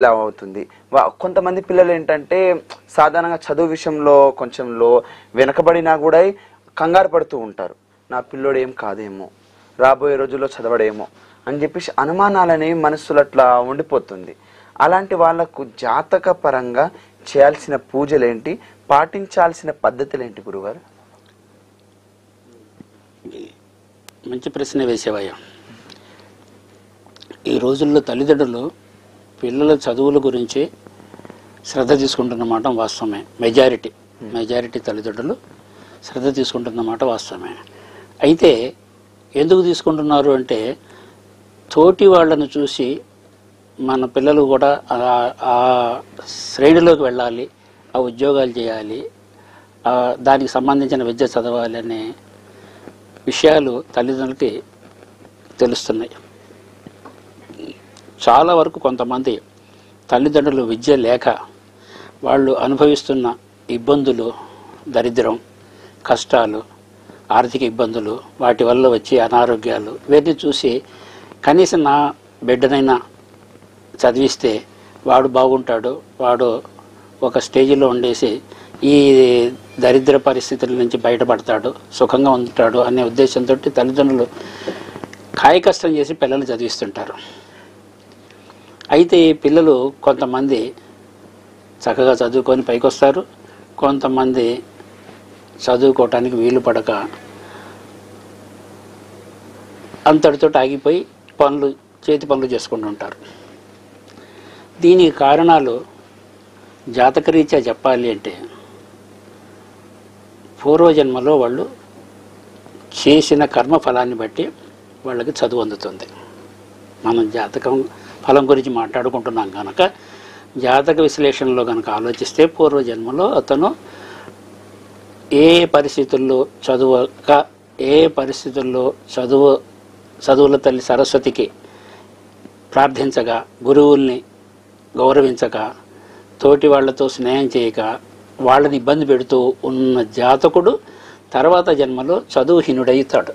ఇలా అవుతుంది. కొంతమంది పిల్లలు ఏంటంటే సాధారణంగా చదువు విషయంలో కొంచెంలో వెనకబడినా కూడా కంగారు పడుతూ ఉంటారు. నా పిల్లోడు ఏం కాదేమో, రాబోయే రోజుల్లో చదవడేమో అని చెప్పేసి అనుమానాలనేవి మనస్సులో అట్లా ఉండిపోతుంది. అలాంటి వాళ్ళకు జాతక పరంగా చేయాల్సిన పూజలేంటి, పాటించాల్సిన పద్ధతులేంటి గురుగారు? మంచి ప్రశ్న వేసేవయ్యా. ఈ రోజుల్లో తల్లిదండ్రులు పిల్లల చదువుల గురించి శ్రద్ధ తీసుకుంటున్నమాట వాస్తవమే. మెజారిటీ తల్లిదండ్రులు శ్రద్ధ తీసుకుంటున్నమాట వాస్తవమే. అయితే ఎందుకు తీసుకుంటున్నారు అంటే, తోటి వాళ్ళను చూసి మన పిల్లలు కూడా ఆ శ్రేణిలోకి వెళ్ళాలి, ఆ ఉద్యోగాలు చేయాలి, దానికి సంబంధించిన విద్య చదవాలి అనే విషయాలు తల్లిదండ్రులకి తెలుస్తున్నాయి. చాలా వరకు కొంతమంది తల్లిదండ్రులు విద్య లేక వాళ్ళు అనుభవిస్తున్న ఇబ్బందులు, దరిద్రం, కష్టాలు, ఆర్థిక ఇబ్బందులు, వాటి వల్ల వచ్చే అనారోగ్యాలు ఇవన్నీ చూసి కనీసం నా బిడ్డనైనా చదివిస్తే వాడు బాగుంటాడు, వాడు ఒక స్టేజిలో ఉండేసి ఈ దరిద్ర పరిస్థితుల నుంచి బయటపడతాడు, సుఖంగా ఉంటాడు అనే ఉద్దేశంతో తల్లిదండ్రులు కాయకష్టం చేసి పిల్లలు చదివిస్తుంటారు. అయితే పిల్లలు కొంతమంది చక్కగా చదువుకొని పైకి వస్తారు, కొంతమంది చదువుకోవటానికి వీలు పడక అంతటితో ఆగిపోయి చేతి పనులు చేసుకుంటూ ఉంటారు. దీనికి కారణాలు జాతకరీత్యా చెప్పాలి అంటే, పూర్వజన్మలో వాళ్ళు చేసిన కర్మ ఫలాన్ని బట్టి వాళ్ళకి చదువు అందుతుంది. మనం జాతకం ఫలం గురించి మాట్లాడుకుంటున్నాం కనుక జాతక విశ్లేషణలో కనుక ఆలోచిస్తే, పూర్వజన్మలో అతను ఏ పరిస్థితుల్లో చదువక, ఏ పరిస్థితుల్లో చదువుల తల్లి సరస్వతికి ప్రార్థించగా, గురువుల్ని గౌరవించక, తోటి వాళ్లతో స్నేహం చేయక, వాళ్ళని ఇబ్బంది పెడుతూ ఉన్న జాతకుడు తర్వాత జన్మలో చదువుహీనుడవుతాడు.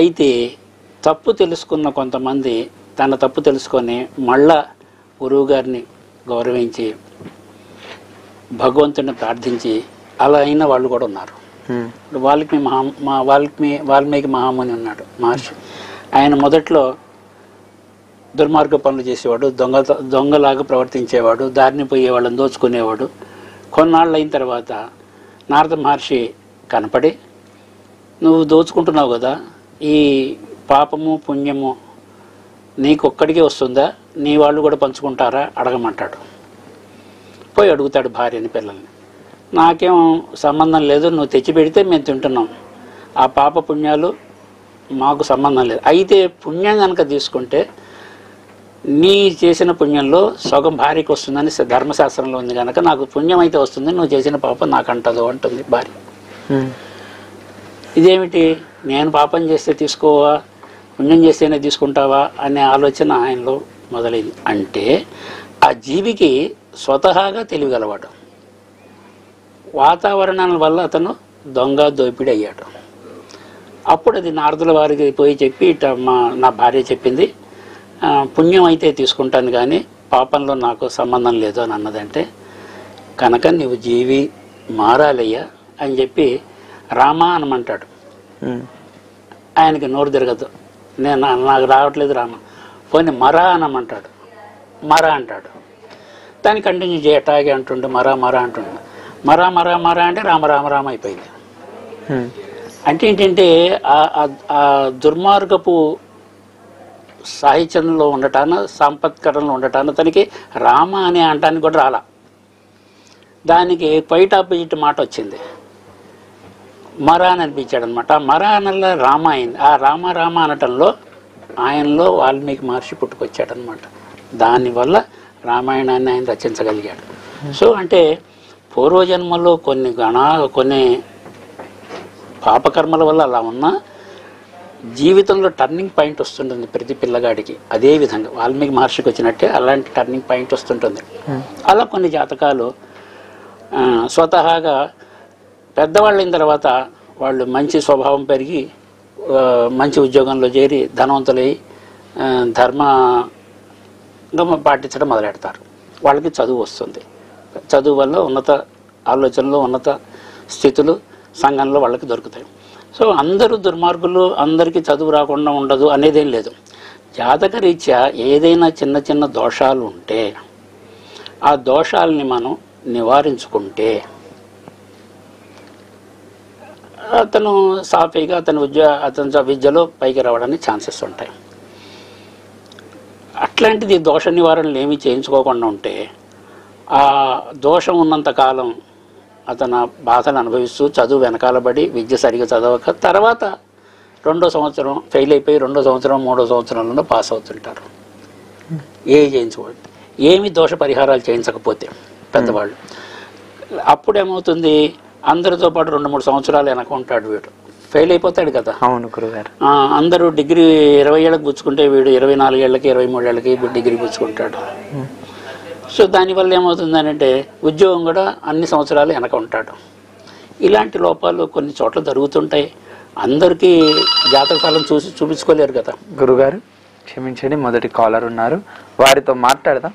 అయితే తప్పు తెలుసుకున్న కొంతమంది తన తప్పు తెలుసుకొని మళ్ళా గురువుగారిని గౌరవించి భగవంతుని ప్రార్థించి అలా అయిన వాళ్ళు కూడా ఉన్నారు. వాల్మీకి మహాముని ఉన్నాడు, మహర్షి. ఆయన మొదట్లో దుర్మార్గ పనులు చేసేవాడు, దొంగలాగా ప్రవర్తించేవాడు, దారిని పోయే వాళ్ళని దోచుకునేవాడు. కొన్నాళ్ళు అయిన తర్వాత నారద మహర్షి కనపడి, నువ్వు దోచుకుంటున్నావు కదా, ఈ పాపము పుణ్యము నీకొక్కడికే వస్తుందా, నీ వాళ్ళు కూడా పంచుకుంటారా అడగమంటాడు. పోయి అడుగుతాడు భార్యని, పిల్లల్ని. నాకేం సంబంధం లేదు, నువ్వు తెచ్చి పెడితే మేము తింటున్నాం, ఆ పాప పుణ్యాలు మాకు సంబంధం లేదు. అయితే పుణ్యం కనుక తీసుకుంటే నీ చేసిన పుణ్యంలో సగం భార్యకి వస్తుందని ధర్మశాస్త్రంలో ఉంది కనుక నాకు పుణ్యం అయితే వస్తుంది, నువ్వు చేసిన పాపం నాకు అంటదు అంటుంది భార్య. ఇదేమిటి, నేను పాపం చేస్తే తీసుకోవా, పుణ్యం చేస్తేనే తీసుకుంటావా అనే ఆలోచన ఆయనలో మొదలైంది. అంటే ఆ జీవికి స్వతహాగా తెలియగలవాడు. వాతావరణాల వల్ల అతను దొంగ దోపిడీ అయ్యాడు. అప్పుడు అది నారదుల వారికి పోయి చెప్పి, నా భార్య చెప్పింది, పుణ్యం అయితే తీసుకుంటాను కానీ పాపంలో నాకు సంబంధం లేదు అని అన్నదంటే, కనుక నీవు జీవి మారాలయ్యా అని చెప్పి రామ అనమంటాడు. ఆయనకి నోరు తిరగదు, నాకు రావట్లేదు రామ, పోనీ మరా అనమంటాడు, మరా అంటాడు. దాన్ని కంటిన్యూ చేయటాగే అంటుండే మరా అంటుండే, మరా అంటే రామ అయిపోయింది. అంటే ఏంటంటే ఆ దుర్మార్గపు సాహిత్యంలో ఉండటాన, సంపత్కరణలో ఉండటాన తనకి రామ అనే అంటానికి కూడా రాలా. దానికి క్వైట్ ఆపోజిట్ మాట వచ్చింది, మరా అని అనిపించాడు అనమాట. మరా అనల్లా రామ అయింది. ఆ రామ అనటంలో ఆయనలో వాల్మీకి మహర్షి పుట్టుకొచ్చాడనమాట. దానివల్ల రామాయణాన్ని ఆయన రచించగలిగాడు. సో అంటే పూర్వజన్మలో కొన్ని పాపకర్మల వల్ల అలా ఉన్నా జీవితంలో టర్నింగ్ పాయింట్ వస్తుంటుంది ప్రతి పిల్లగాడికి. అదేవిధంగా వాల్మీకి మహర్షికి వచ్చినట్టే అలాంటి టర్నింగ్ పాయింట్ వస్తుంటుంది. అలా కొన్ని జాతకాలు స్వతహాగా పెద్దవాళ్ళు అయిన తర్వాత వాళ్ళు మంచి స్వభావం పెరిగి మంచి ఉద్యోగంలో చేరి ధనవంతులై ధర్మంగా పాటించడం మొదలెడతారు. వాళ్ళకి చదువు వస్తుంది. చదువు వల్ల ఉన్నత ఆలోచనలు, ఉన్నత స్థితులు సంఘంలో వాళ్ళకి దొరుకుతాయి. సో అందరూ దుర్మార్గులు, అందరికీ చదువు రాకుండా ఉండదు అనేదేం లేదు. జాతకరీత్యా ఏదైనా చిన్న చిన్న దోషాలు ఉంటే ఆ దోషాలని మనం నివారించుకుంటే అతను సాఫీగా అతని విద్యలో పైకి రావడానికి ఛాన్సెస్ ఉంటాయి. అట్లాంటిది దోష నివారణలు ఏమీ చేయించుకోకుండా ఉంటే ఆ దోషం ఉన్నంతకాలం అతను బాధలు అనుభవిస్తూ చదువు వెనకాలబడి విద్య సరిగా చదవక తర్వాత 2వ సంవత్సరం ఫెయిల్ అయిపోయి 2వ సంవత్సరం 3వ సంవత్సరంలో పాస్ అవుతుంటారు. చేయించుకోండి, ఏమి దోష పరిహారాలు చేయించకపోతే పెద్దవాళ్ళు. అప్పుడేమవుతుంది, అందరితో పాటు 2-3 సంవత్సరాలు వెనక ఉంటాడు వీడు, ఫెయిల్ అయిపోతాడు కదా. అవును గురుగారు. అందరూ డిగ్రీ 20 ఏళ్ళకి పుచ్చుకుంటే వీడు 24 ఏళ్ళకి 23 ఏళ్ళకి డిగ్రీ పుచ్చుకుంటాడు. సో దానివల్ల ఏమవుతుందనంటే ఉద్యోగం కూడా అన్ని సంవత్సరాలు వెనక ఉంటాడు. ఇలాంటి లోపాలు కొన్ని చోట్ల జరుగుతుంటాయి. అందరికీ జాతక ఫలం చూపించుకోలేరు కదా. గురుగారు క్షమించండి, మొదటి కాలర్ ఉన్నారు, వారితో మాట్లాడదాం.